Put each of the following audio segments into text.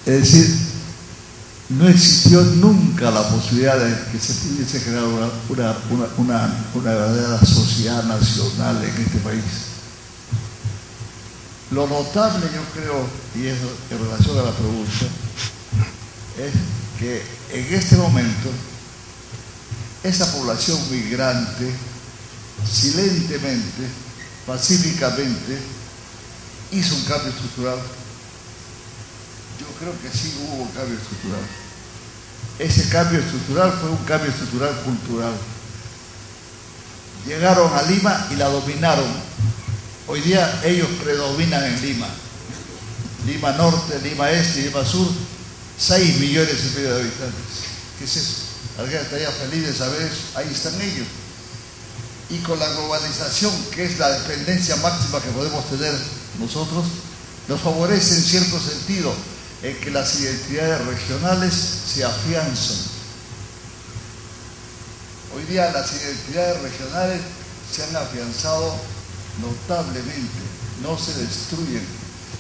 Es decir, no existió nunca la posibilidad de que se pudiese crear una verdadera sociedad nacional en este país. Lo notable, yo creo, y es en relación a la pregunta, es que en este momento esa población migrante silentemente, pacíficamente, hizo un cambio estructural. Yo creo que sí hubo un cambio estructural. Ese cambio estructural fue un cambio estructural cultural. Llegaron a Lima y la dominaron. Hoy día ellos predominan en Lima. Lima Norte, Lima Este, Lima Sur, 6,5 millones de habitantes. ¿Qué es eso? Alguien estaría feliz de saber eso. Ahí están ellos. Y con la globalización, que es la dependencia máxima que podemos tener nosotros, nos favorece en cierto sentido en que las identidades regionales se afianzan. Hoy día las identidades regionales se han afianzado notablemente, no se destruyen,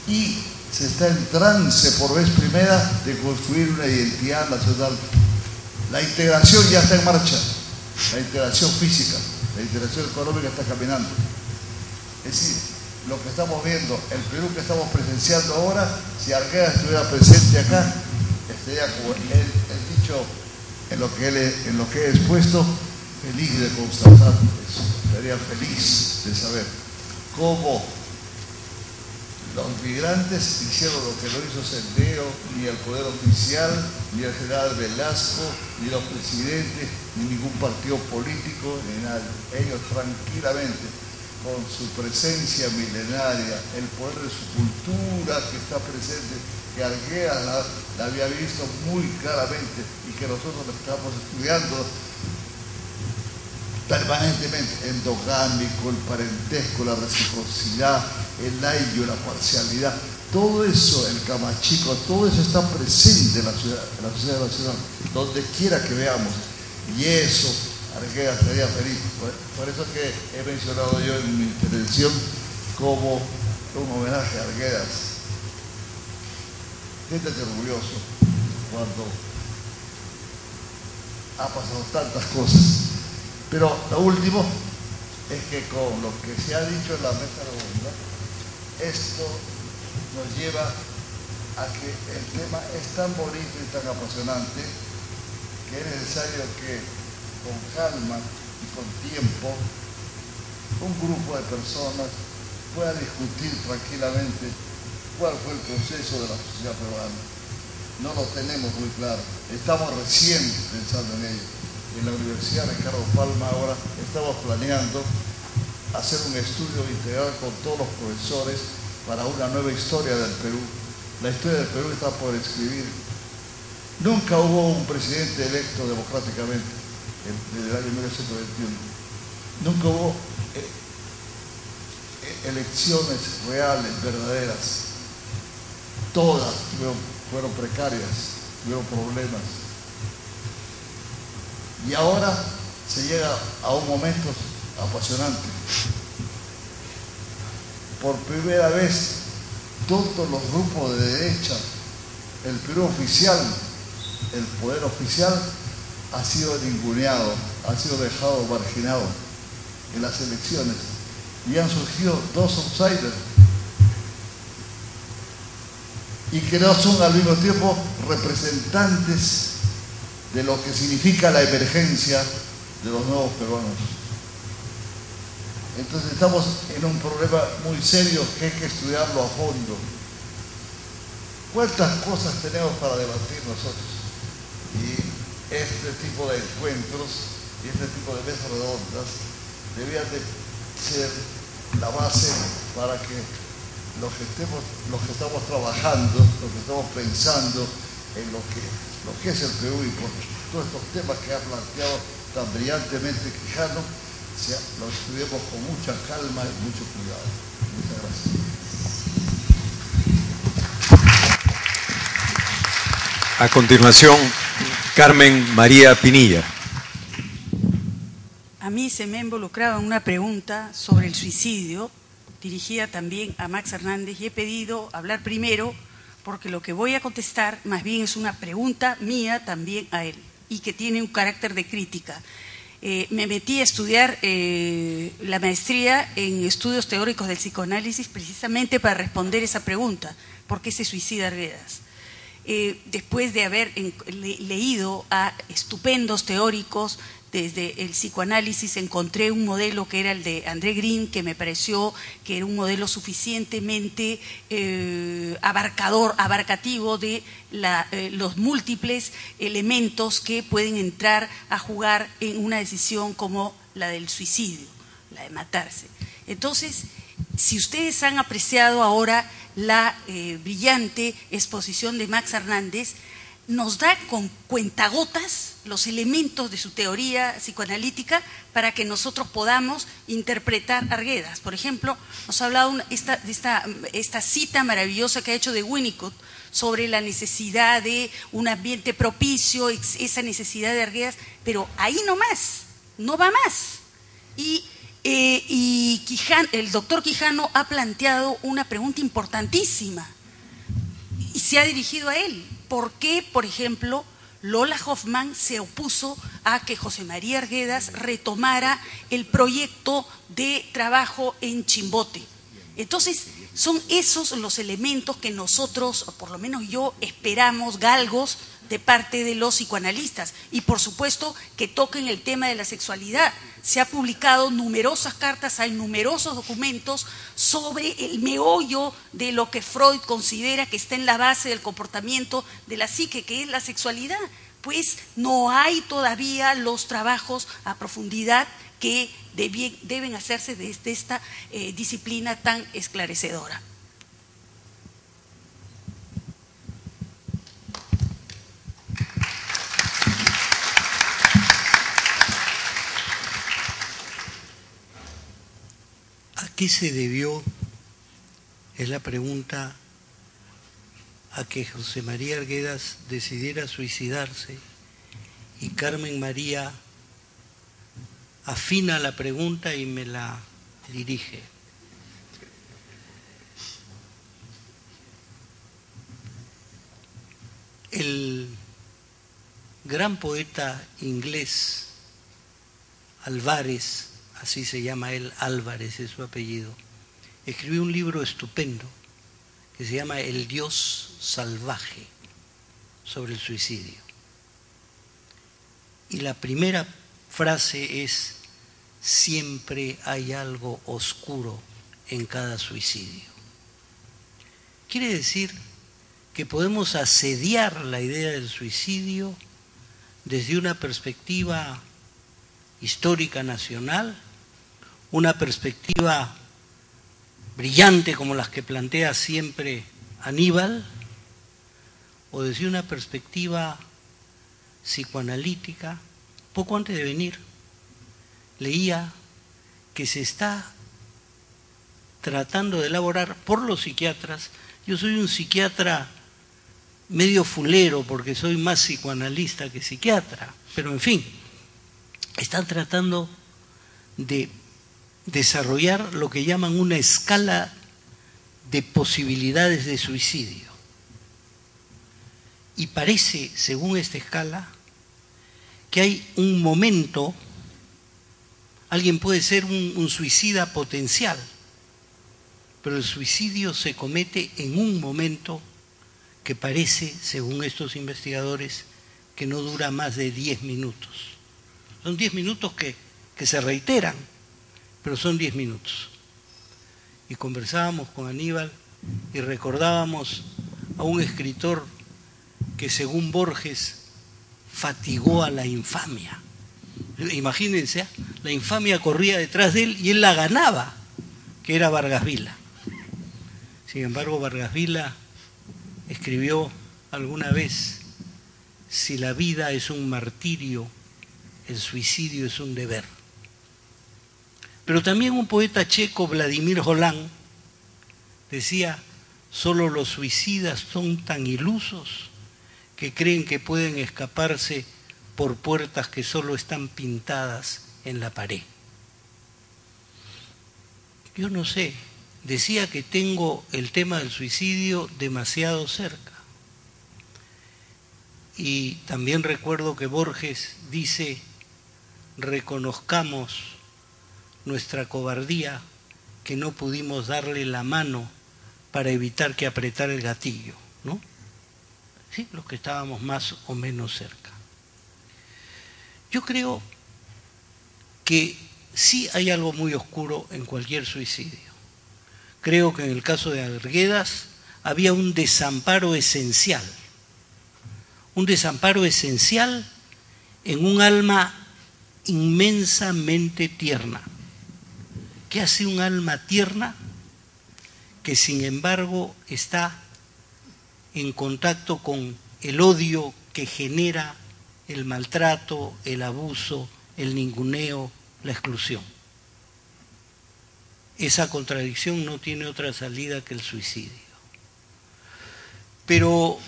y se está en trance por vez primera de construir una identidad nacional. La integración ya está en marcha, la integración física, la integración económica está caminando. Es decir, lo que estamos viendo, el Perú que estamos presenciando ahora, si Arguedas estuviera presente acá, estaría, como él dicho, en lo que he expuesto, feliz de constatar eso. Estaría feliz de saber cómo los migrantes hicieron lo que no hizo Centeno, ni el Poder Oficial, ni el general Velasco, ni los presidentes, ni ningún partido político, ni nada. Ellos tranquilamente, con su presencia milenaria, el poder de su cultura que está presente, que Arguedas la había visto muy claramente y que nosotros lo estamos estudiando permanentemente, endogámico, el parentesco, la reciprocidad, el layo, la parcialidad, todo eso, el camachico, todo eso está presente en la sociedad nacional, donde quiera que veamos, y eso Arguedas estaría feliz. Por eso es que he mencionado yo en mi intervención como un homenaje a Arguedas. Siéntete orgulloso cuando ha pasado tantas cosas. Pero lo último es que con lo que se ha dicho en la mesa de gobierno, esto nos lleva a que el tema es tan bonito y tan apasionante que es necesario que con calma y con tiempo un grupo de personas pueda discutir tranquilamente cuál fue el proceso de la sociedad peruana. No lo tenemos muy claro, estamos recién pensando en ello. En la Universidad Ricardo Palma ahora estamos planeando hacer un estudio integral con todos los profesores para una nueva historia del Perú. La historia del Perú está por escribir. Nunca hubo un presidente electo democráticamente desde el año 1921. Nunca hubo elecciones reales, verdaderas. Todas fueron precarias, tuvieron problemas. Y ahora se llega a un momento apasionante. Por primera vez, todos los grupos de derecha, el Perú oficial, el poder oficial, ha sido ninguneado, ha sido dejado marginado en las elecciones. Y han surgido dos outsiders. Y que no son al mismo tiempo representantes de lo que significa la emergencia de los nuevos peruanos. Entonces estamos en un problema muy serio que hay que estudiarlo a fondo. ¿Cuántas cosas tenemos para debatir nosotros? Y este tipo de encuentros y este tipo de mesas redondas debían de ser la base para que los que estamos trabajando, los que estamos pensando en lo que es el Perú y por todos estos temas que ha planteado tan brillantemente Quijano, los estudiemos con mucha calma y mucho cuidado. Muchas gracias. A continuación, Carmen María Pinilla. A mí se me ha involucrado en una pregunta sobre el suicidio, dirigida también a Max Hernández, y he pedido hablar primero porque lo que voy a contestar más bien es una pregunta mía también a él y que tiene un carácter de crítica. Me metí a estudiar la maestría en estudios teóricos del psicoanálisis precisamente para responder esa pregunta, ¿por qué se suicida Arguedas? Después de haber leído a estupendos teóricos desde el psicoanálisis, encontré un modelo que era el de André Green, que me pareció que era un modelo suficientemente abarcativo de los múltiples elementos que pueden entrar a jugar en una decisión como la del suicidio, la de matarse. Entonces, si ustedes han apreciado ahora la brillante exposición de Max Hernández, nos da con cuentagotas los elementos de su teoría psicoanalítica para que nosotros podamos interpretar Arguedas. Por ejemplo, nos ha hablado de esta cita maravillosa que ha hecho de Winnicott sobre la necesidad de un ambiente propicio, esa necesidad de Arguedas, pero ahí no más, no va más. Y el doctor Quijano ha planteado una pregunta importantísima y se ha dirigido a él. ¿Por qué, por ejemplo, Lola Hoffman se opuso a que José María Arguedas retomara el proyecto de trabajo en Chimbote? Entonces, son esos los elementos que nosotros, o por lo menos yo, esperamos, galgos, de parte de los psicoanalistas. Y por supuesto que toquen el tema de la sexualidad. Se ha publicado numerosas cartas, hay numerosos documentos sobre el meollo de lo que Freud considera que está en la base del comportamiento de la psique, que es la sexualidad. Pues no hay todavía los trabajos a profundidad que deben hacerse desde esta disciplina tan esclarecedora. ¿A qué se debió, es la pregunta, a que José María Arguedas decidiera suicidarse? Y Carmen María afina la pregunta y me la dirige. El gran poeta inglés Álvarez, así se llama él, Álvarez es su apellido, escribió un libro estupendo que se llama El Dios Salvaje, sobre el suicidio. Y la primera frase es: siempre hay algo oscuro en cada suicidio. Quiere decir que podemos asediar la idea del suicidio desde una perspectiva histórica nacional, una perspectiva brillante como las que plantea siempre Aníbal, o desde una perspectiva psicoanalítica. Poco antes de venir leía que se está tratando de elaborar por los psiquiatras. Yo soy un psiquiatra medio fulero porque soy más psicoanalista que psiquiatra, pero en fin, están tratando de desarrollar lo que llaman una escala de posibilidades de suicidio. Y parece, según esta escala, que hay un momento, alguien puede ser un suicida potencial, pero el suicidio se comete en un momento que parece, según estos investigadores, que no dura más de 10 minutos. Son 10 minutos que se reiteran, pero son 10 minutos. Y conversábamos con Aníbal y recordábamos a un escritor que, según Borges, fatigó a la infamia. Imagínense, la infamia corría detrás de él y él la ganaba, que era Vargas Vila. Sin embargo, Vargas Vila escribió alguna vez: si la vida es un martirio, el suicidio es un deber. Pero también un poeta checo, Vladimir Holán, decía: solo los suicidas son tan ilusos que creen que pueden escaparse por puertas que solo están pintadas en la pared. Yo no sé decía que tengo el tema del suicidio demasiado cerca. Y también recuerdo que Borges dice, reconozcamos nuestra cobardía, que no pudimos darle la mano para evitar que apretara el gatillo, ¿no? Sí, los que estábamos más o menos cerca. Yo creo que sí hay algo muy oscuro en cualquier suicidio. Creo que en el caso de Arguedas había un desamparo esencial en un alma inmensamente tierna. ¿Qué hace un alma tierna que sin embargo está en contacto con el odio que genera el maltrato, el abuso, el ninguneo, la exclusión? Esa contradicción no tiene otra salida que el suicidio. Pero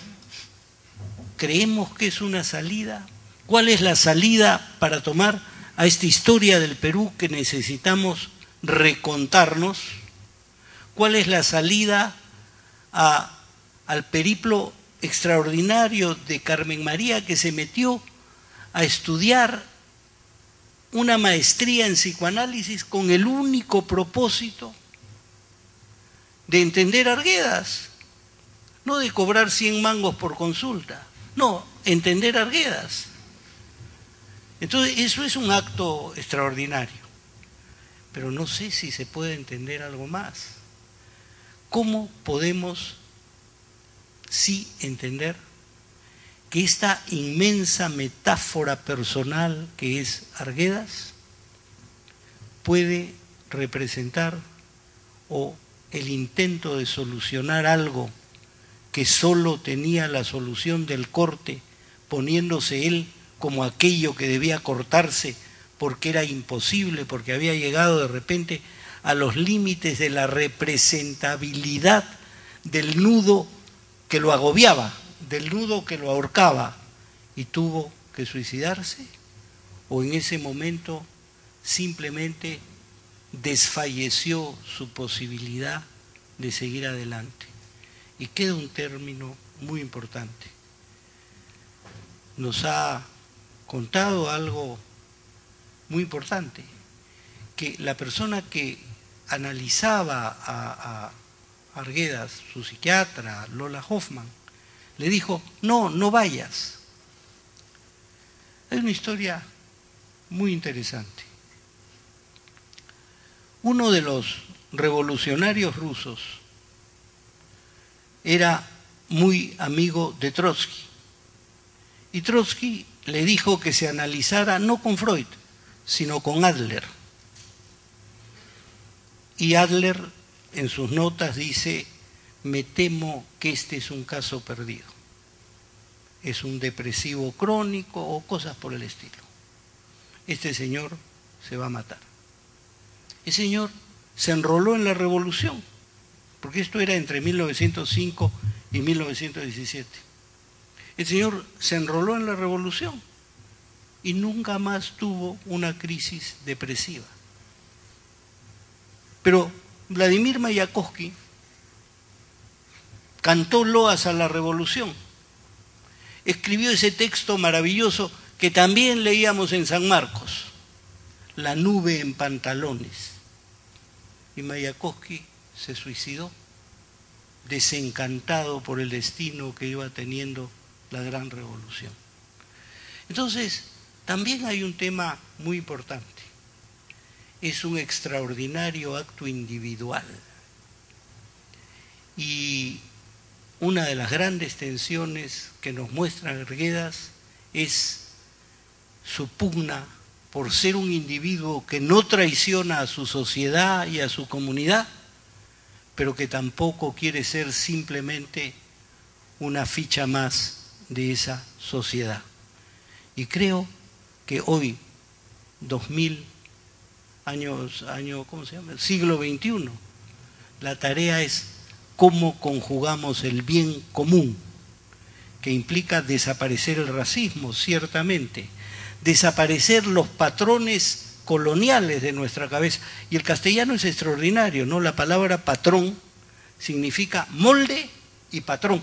¿creemos que es una salida? ¿Cuál es la salida para tomar a esta historia del Perú que necesitamos recontarnos? ¿Cuál es la salida al periplo extraordinario de Carmen María, que se metió a estudiar una maestría en psicoanálisis con el único propósito de entender a Arguedas? No de cobrar 100 mangos por consulta, no, entender a Arguedas. Entonces, eso es un acto extraordinario, pero no sé si se puede entender algo más. ¿Cómo podemos sí entender que esta inmensa metáfora personal que es Arguedas puede representar o el intento de solucionar algo que solo tenía la solución del corte, poniéndose él como aquello que debía cortarse porque era imposible, porque había llegado de repente a los límites de la representabilidad del nudo que lo agobiaba, del nudo que lo ahorcaba, y tuvo que suicidarse? ¿O en ese momento simplemente desfalleció su posibilidad de seguir adelante? Y queda un término muy importante. Nos ha contado algo muy importante, que la persona que analizaba a Arguedas, su psiquiatra, Lola Hoffman, le dijo, no vayas. Hay una historia muy interesante. Uno de los revolucionarios rusos era muy amigo de Trotsky, y Trotsky le dijo que se analizara no con Freud, sino con Adler. Y Adler en sus notas dice, me temo que este es un caso perdido, es un depresivo crónico o cosas por el estilo. Este señor se va a matar. El señor se enroló en la revolución, porque esto era entre 1905 y 1917. El señor se enroló en la revolución y nunca más tuvo una crisis depresiva. Pero Vladimir Mayakovsky cantó loas a la revolución, escribió ese texto maravilloso que también leíamos en San Marcos, La nube en pantalones, y Mayakovsky se suicidó, desencantado por el destino que iba teniendo la gran revolución. Entonces, también hay un tema muy importante. Es un extraordinario acto individual. Y una de las grandes tensiones que nos muestra Arguedas es su pugna por ser un individuo que no traiciona a su sociedad y a su comunidad, pero que tampoco quiere ser simplemente una ficha más de esa sociedad. Y creo que hoy, 2000 años, ¿cómo se llama? Siglo XXI, la tarea es cómo conjugamos el bien común, que implica desaparecer el racismo, ciertamente, desaparecer los patrones coloniales de nuestra cabeza. Y el castellano es extraordinario, ¿no? La palabra patrón significa molde y patrón.